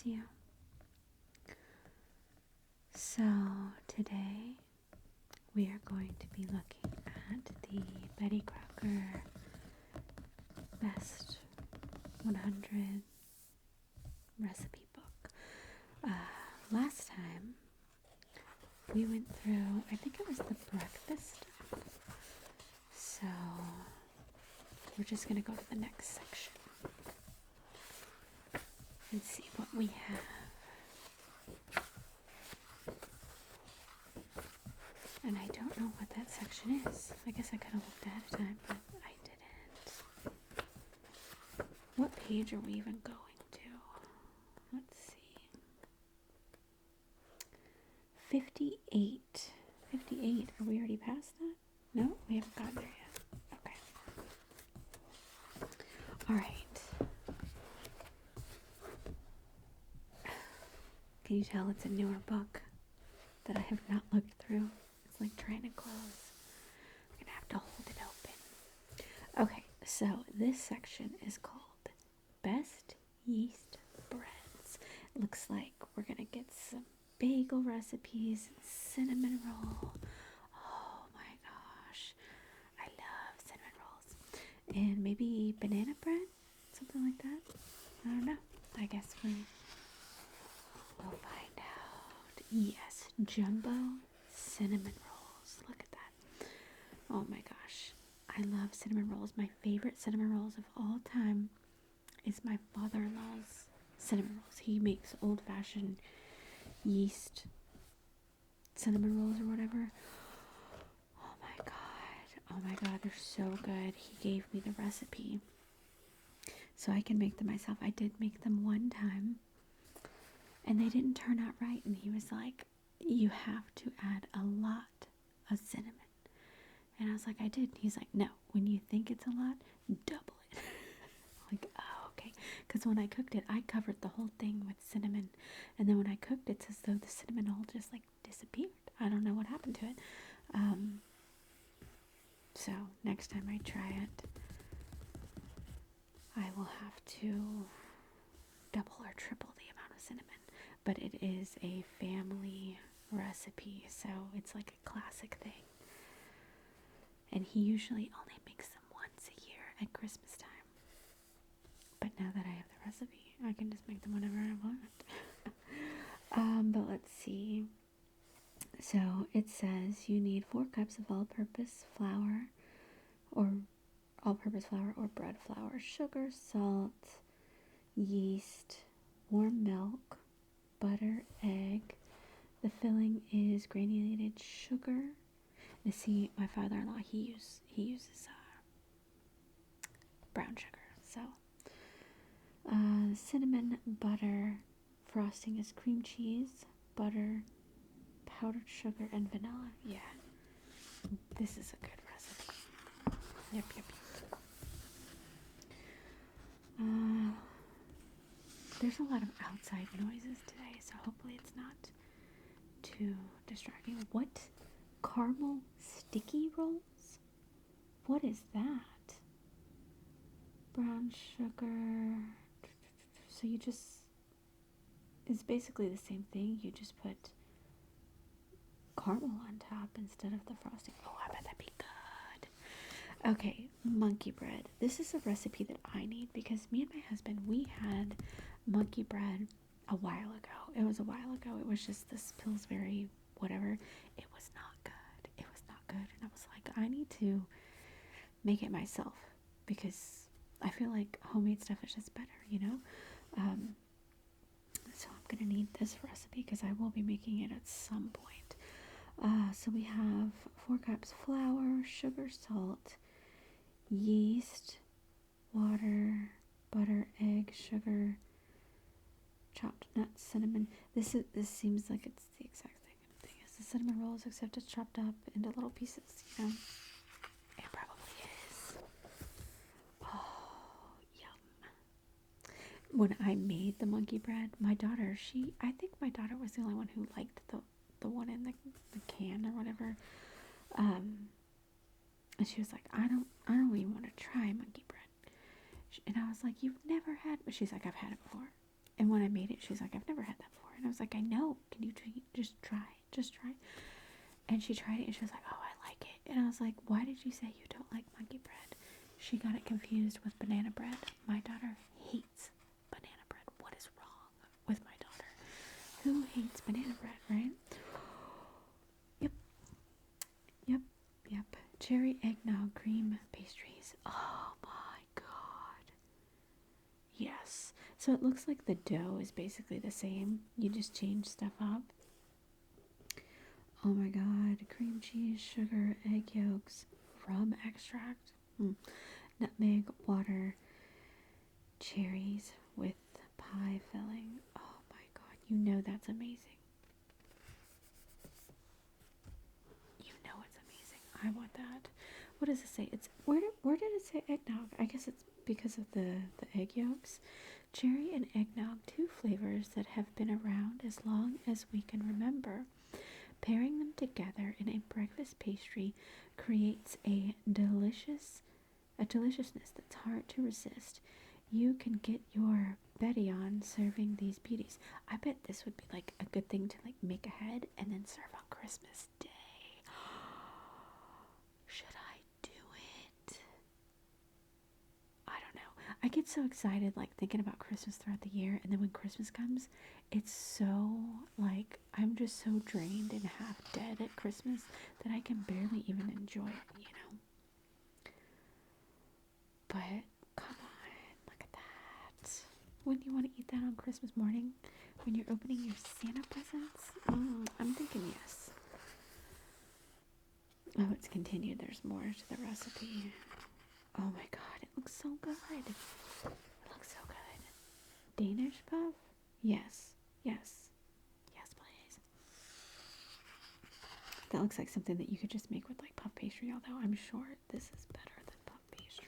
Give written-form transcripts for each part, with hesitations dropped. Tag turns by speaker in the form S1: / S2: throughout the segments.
S1: you. So, today we are going to be looking at the Betty Crocker Best 100 Recipe Book. Last time we went through, I think it was the breakfast stuff. So, we're just going to go to the next section and see what we have. And I don't know what that section is. I guess I could have looked ahead of time, but I didn't. What page are we even going to? Let's see. 58. 58. Are we already past that? No, we haven't gotten there yet. Okay. All right. Can you tell it's a newer book that I have not looked through? It's like trying to close. I'm going to have to hold it open. Okay, so this section is called Best Yeast Breads. It looks like we're going to get some bagel recipes, cinnamon roll. Oh my gosh, I love cinnamon rolls. And maybe banana bread, something like that. I don't know. I guess we'll find out. Yes, jumbo cinnamon rolls. Look at that. Oh my gosh, I love cinnamon rolls. My favorite cinnamon rolls of all time is my father-in-law's cinnamon rolls. He makes old-fashioned yeast cinnamon rolls or whatever. Oh my god, they're so good. He gave me the recipe so I can make them myself. I did make them one time and they didn't turn out right, and he was like, you have to add a lot of cinnamon. And I was like, I did. And he's like, no, when you think it's a lot, double it. Like, oh, okay. Because when I cooked it, I covered the whole thing with cinnamon. And then when I cooked it, it's as though the cinnamon all just like disappeared. I don't know what happened to it. So next time I try it, I will have to double or triple the amount of cinnamon. But it is a family recipe, so it's like a classic thing. And he usually only makes them once a year at Christmas time. But now that I have the recipe, I can just make them whenever I want. But let's see. So it says you need 4 cups of all-purpose flour or bread flour, sugar, salt, yeast, warm milk, butter, egg. The filling is granulated sugar. And see, my father-in-law, he uses brown sugar. So cinnamon, butter, frosting is cream cheese, butter, powdered sugar, and vanilla. Yeah, this is a good recipe. Yep. There's a lot of outside noises today, so hopefully it's not too distracting. What? Caramel sticky rolls? What is that? Brown sugar. So you just, it's basically the same thing. You just put caramel on top instead of the frosting. Oh, I bet that'd be good. Okay, monkey bread. This is a recipe that I need because me and my husband, we had monkey bread a while ago. It was a while ago. It was just this Pillsbury whatever. It was not good. It was not good. And I was like, I need to make it myself because I feel like homemade stuff is just better, you know? So I'm going to need this recipe because I will be making it at some point. So we have 4 cups flour, sugar, salt, yeast, water, butter, egg, sugar, chopped nuts, cinnamon. This seems like it's the exact same thing as the cinnamon rolls, except it's chopped up into little pieces, you know? It probably is. Oh, yum. When I made the monkey bread, my daughter, I think my daughter was the only one who liked the one in the can or whatever. And she was like, I don't even want to try monkey bread. And I was like, you've never had, but she's like, I've had it before. And when I made it, she's like, I've never had that before. And I was like, I know. Can you just try? Just try. And she tried it and she was like, oh, I like it. And I was like, why did you say you don't like monkey bread? She got it confused with banana bread. My daughter hates banana bread. What is wrong with my daughter? Who hates banana bread, right? Yep. Yep. Yep. Cherry eggnog cream pastries. Oh my god. Yes. So it looks like the dough is basically the same. You just change stuff up. Oh my god. Cream cheese, sugar, egg yolks, rum extract, nutmeg, water, cherries with pie filling. Oh my god. You know that's amazing. You know it's amazing. I want that. What does it say? It's where did it say eggnog? I guess it's because of the egg yolks. Cherry and eggnog, two flavors that have been around as long as we can remember. Pairing them together in a breakfast pastry creates a deliciousness that's hard to resist. You can get your Betty on serving these beauties. I bet this would be like a good thing to like make ahead and then serve on Christmas Day. Should I do it? I don't know. I get so excited like thinking about Christmas throughout the year, and then when Christmas comes, it's so like I'm just so drained and half dead at Christmas that I can barely even enjoy it, you know. But come on, look at that. Wouldn't you want to eat that on Christmas morning when you're opening your Santa presents? I'm thinking yes. Oh, it's continued. There's more to the recipe. Oh my god, it looks so good. It looks so good. Danish puff? Yes. Yes. Yes, please. That looks like something that you could just make with like puff pastry, although I'm sure this is better than puff pastry.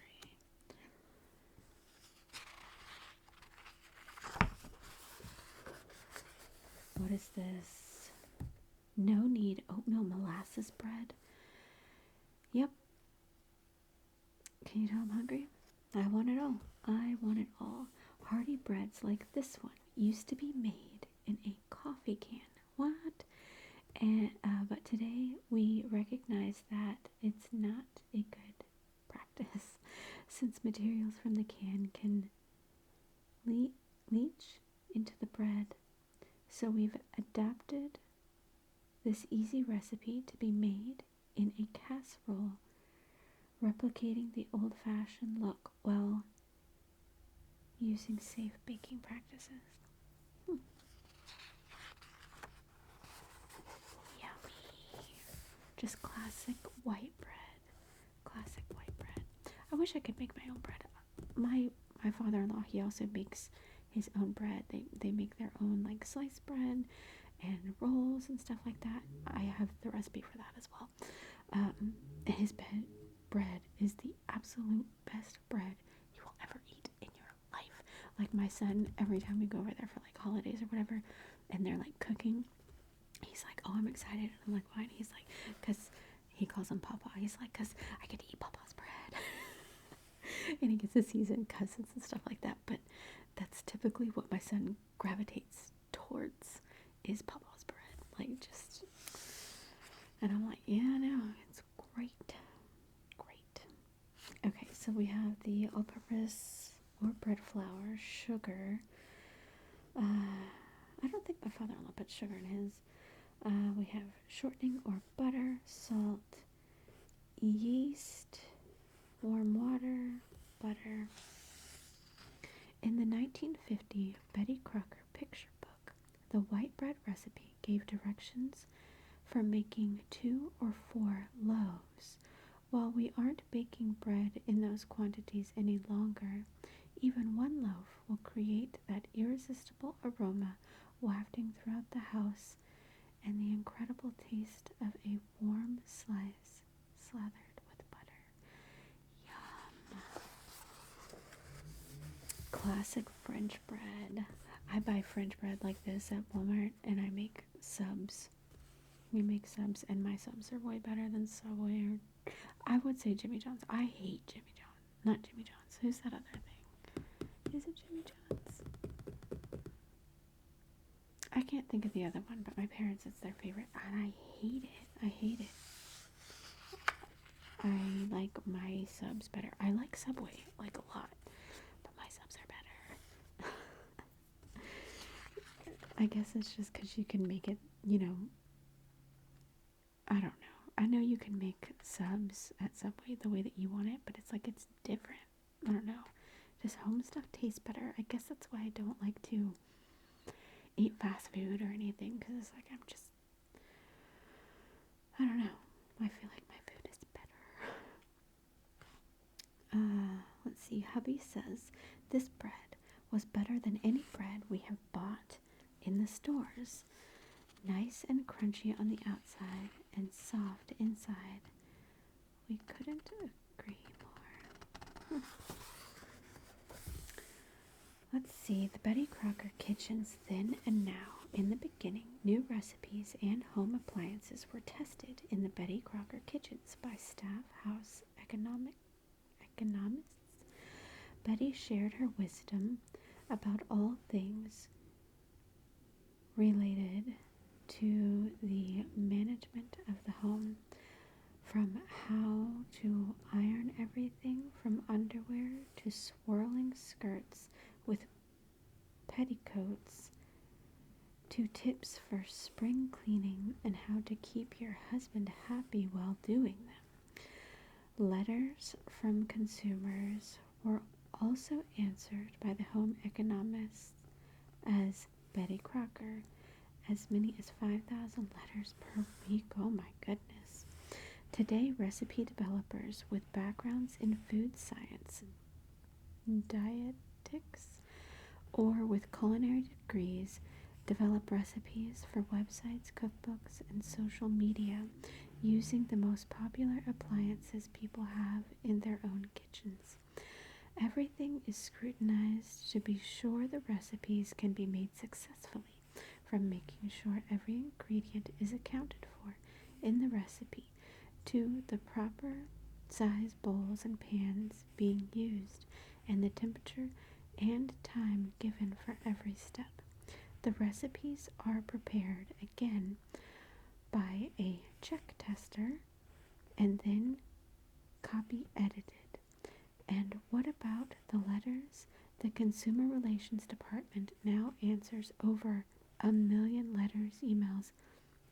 S1: What is this? No need oatmeal molasses bread. Yep. Can you tell I'm hungry? I want it all. I want it all. Hearty breads like this one used to be made in a coffee can. What? And but today we recognize that it's not a good practice, since materials from the can can leach into the bread. So we've adapted this easy recipe to be made in a casserole, replicating the old-fashioned look while using safe baking practices. Yummy. Just classic white bread. Classic white bread. I wish I could make my own bread. My father-in-law, he also makes his own bread. They make their own like sliced bread and rolls and stuff like that. I have the recipe for that as well. His bread is the absolute best bread you will ever eat in your life. Like my son, every time we go over there for like holidays or whatever, and they're like cooking, he's like, oh, I'm excited. And I'm like, why? And he's like, because he calls him Papa. He's like, because I get to eat Papa's bread. And he gets to season cousins and stuff like that. But that's typically what my son gravitates towards is Papa's bread. Like, just, and I'm like, yeah, no, it's great. Great. Okay, so we have the all-purpose or bread flour, sugar. I don't think my father-in-law put sugar in his. We have shortening or butter, salt, yeast, warm water, butter. In the 1950 Betty Crocker picture book, the white bread recipe gave directions for making 2 or 4 loaves. While we aren't baking bread in those quantities any longer, even one loaf will create that irresistible aroma wafting throughout the house and the incredible taste of a warm slice slathered with butter. Yum. Classic French bread. I buy French bread like this at Walmart and I make subs. We make subs, and my subs are way better than Subway or I would say Jimmy John's. I hate Jimmy John's. Not Jimmy John's. Who's that other thing? Is it Jimmy John's? can't think of the other one, but my parents, it's their favorite, and I hate it. I hate it. I like my subs better. I like Subway, like, a lot, but my subs are better. I guess it's just because you can make it, I don't know. I know you can make subs at Subway the way that you want it, but it's like it's different. I don't know. Just home stuff tastes better. I guess that's why I don't like to eat fast food or anything, because it's like I don't know. I feel like my food is better. Let's see. Hubby says this bread was better than any bread we have bought in the stores. Nice and crunchy on the outside and soft inside. We couldn't agree more. Let's see. The Betty Crocker Kitchens Then and Now. In the beginning, new recipes and home appliances were tested in the Betty Crocker kitchens by staff house economists. Betty shared her wisdom about all things related to the management of the home, from how to iron everything from underwear to swirling skirts with petticoats, to tips for spring cleaning and how to keep your husband happy while doing them. Letters from consumers were also answered by the home economists as Betty Crocker, as many as 5,000 letters per week. Oh my goodness. Today, recipe developers with backgrounds in food science, dietetics, or with culinary degrees develop recipes for websites, cookbooks, and social media using the most popular appliances people have in their own kitchens. Everything is scrutinized to be sure the recipes can be made successfully, from making sure every ingredient is accounted for in the recipe to the proper size bowls and pans being used and the temperature and time given for every step. The recipes are prepared again by a check tester and then copy edited. And what about the letters? The Consumer Relations Department now answers over 1 million letters, emails,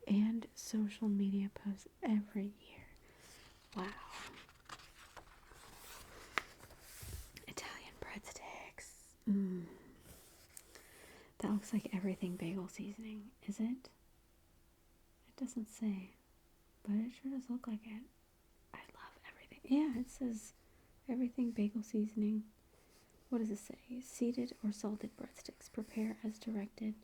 S1: and social media posts every year. Wow. Italian breadsticks. That looks like everything bagel seasoning, is it? It doesn't say, but it sure does look like it. I love everything. Yeah, it says everything bagel seasoning. What does it say? Seeded or salted breadsticks. Prepare as directed,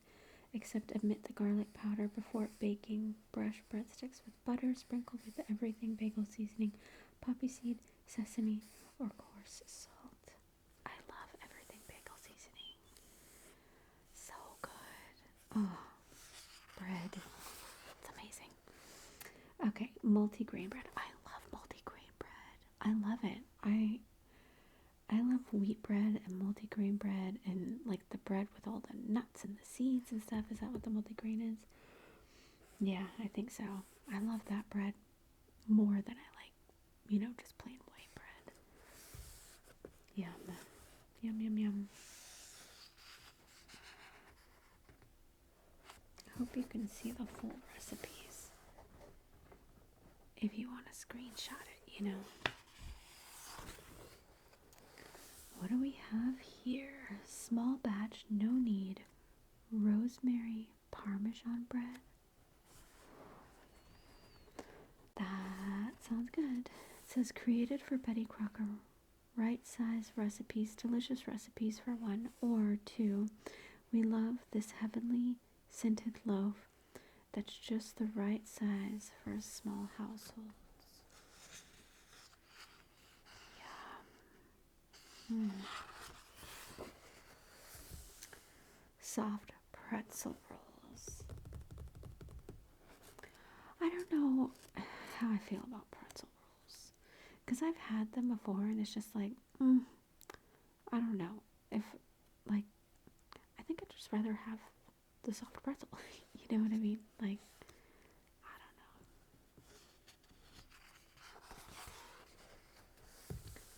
S1: except omit the garlic powder before baking. Brush breadsticks with butter, sprinkle with everything bagel seasoning, poppy seed, sesame, or coarse salt. I love everything bagel seasoning. So good. Oh, bread. It's amazing. Okay, multigrain bread. I love multigrain bread. I love it. I love wheat bread and multigrain bread and like the bread with all the nuts and the seeds and stuff. Is that what the multigrain is? Yeah, I think so. I love that bread more than I like, just plain white bread. Yum. Yum, yum, yum. I hope you can see the full recipes if you want to screenshot it, What do we have here? Small batch, no need, rosemary Parmesan bread. That sounds good. It says created for Betty Crocker. Right size recipes, delicious recipes for 1 or 2. We love this heavenly scented loaf that's just the right size for small households. Soft pretzel rolls. I don't know how I feel about pretzel rolls, because I've had them before and it's just like, I don't know. I think I'd just rather have the soft pretzel. You know what I mean? Like, I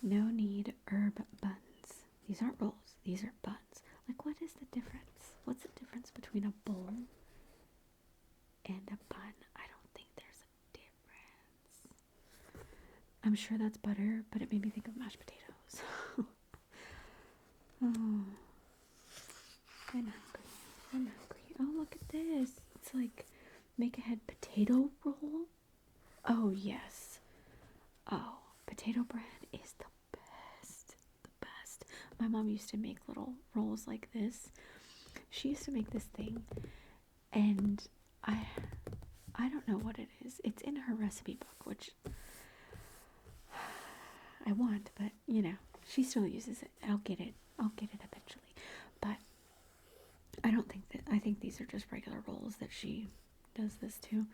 S1: don't know. No need herb buns. These aren't rolls. These are buns. Like, what is the difference? What's the difference between a bowl and a bun? I don't think there's a difference. I'm sure that's butter, but it made me think of mashed potatoes. Oh, I'm hungry. I'm hungry. Oh, look at this. It's like make ahead potato roll. Oh, yes. Oh, potato bread is the best. The best. My mom used to make little rolls like this. She used to make this thing, and I don't know what it is. It's in her recipe book, which I want, but you know, she still uses it. I'll get it eventually. But I don't think that, I think these are just regular rolls that she does this to.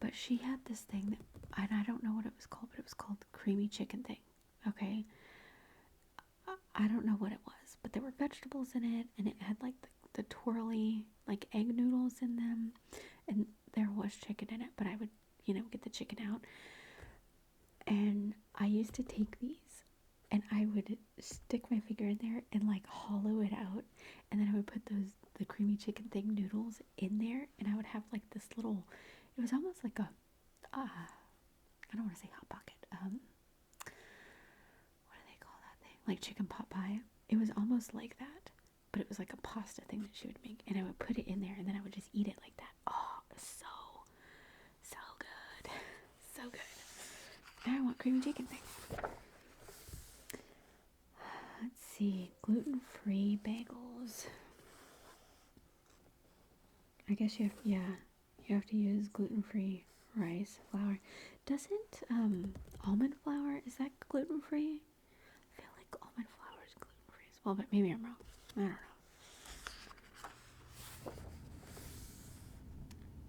S1: But she had this thing that, and I don't know what it was called, but it was called creamy chicken thing. Okay. I don't know what it was, but there were vegetables in it, and it had like the twirly, like egg noodles in them, and there was chicken in it, but I would, you know, get the chicken out. And I used to take these and I would stick my finger in there and like hollow it out, and then I would put the creamy chicken thing noodles in there, and I would have like this little, it was almost like a I don't want to say hot pocket, what do they call that thing, like chicken pot pie. It was almost like that, but it was like a pasta thing that she would make, and I would put it in there, and then I would just eat it like that. Oh, it was so good. So good. Now I want creamy chicken thing. Let's see, gluten-free bagels. I guess you have to use gluten-free rice flour. Doesn't almond flour, is that gluten-free? I feel like almond flour is gluten-free as well, but maybe I'm wrong. I don't know.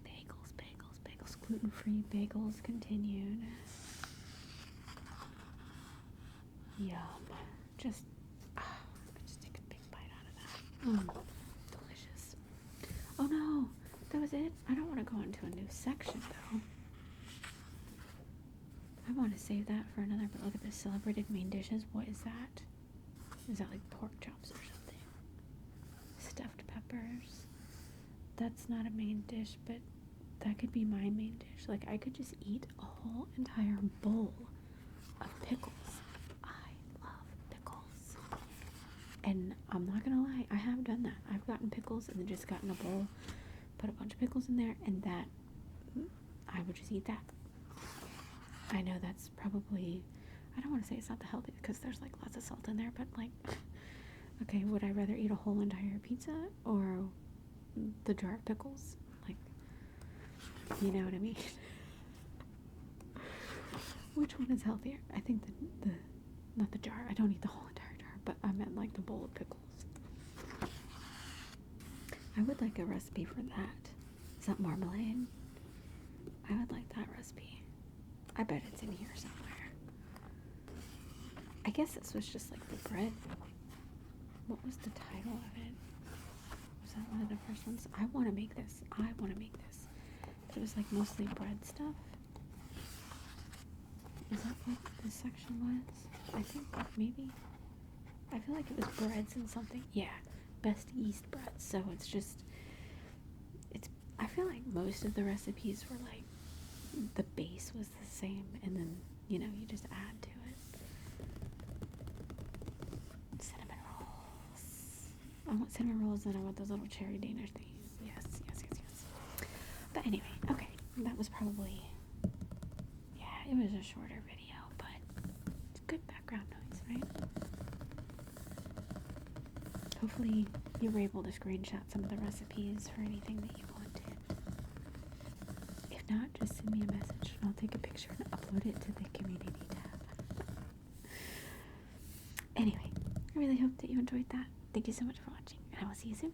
S1: Bagels. Gluten-free bagels continued. Yum. Just take a big bite out of that. Delicious. Oh no, that was it? I don't want to go into a new section though. I want to save that for another, but look at this, celebrated main dishes. What is that? Is that like pork chops or something? Stuffed peppers. That's not a main dish, but that could be my main dish. Like, I could just eat a whole entire bowl of pickles. I love pickles. And I'm not gonna lie, I have done that. I've gotten pickles and then just gotten a bowl, put a bunch of pickles in there, and that, I would just eat that. I know that's probably, I don't want to say it's not the healthiest because there's like lots of salt in there, but like, okay, would I rather eat a whole entire pizza or the jar of pickles? Like, you know what I mean? Which one is healthier? I think the not the jar. I don't eat the whole entire jar, but I meant like the bowl of pickles. I would like a recipe for that. Is that marmalade? I would like that recipe. I bet it's in here somewhere. I guess this was just like the bread. What was the title of it? Was that one of the first ones? I want to make this. But it was like mostly bread stuff. Is that what this section was? I think maybe. I feel like it was breads and something. Yeah, best yeast breads. So it's just, I feel like most of the recipes were like, the base was the same, and then, you know, you just add to it. Cinnamon rolls. I want cinnamon rolls, and I want those little cherry Danish things. Yes. But anyway, okay, that was probably, it was a shorter video, but it's good background noise, right? Hopefully you were able to screenshot some of the recipes for anything that you wanted. If not, just send me a message and I'll take a picture and upload it to the community tab. Anyway, I really hope that you enjoyed that. Thank you so much for watching, and I will see you soon.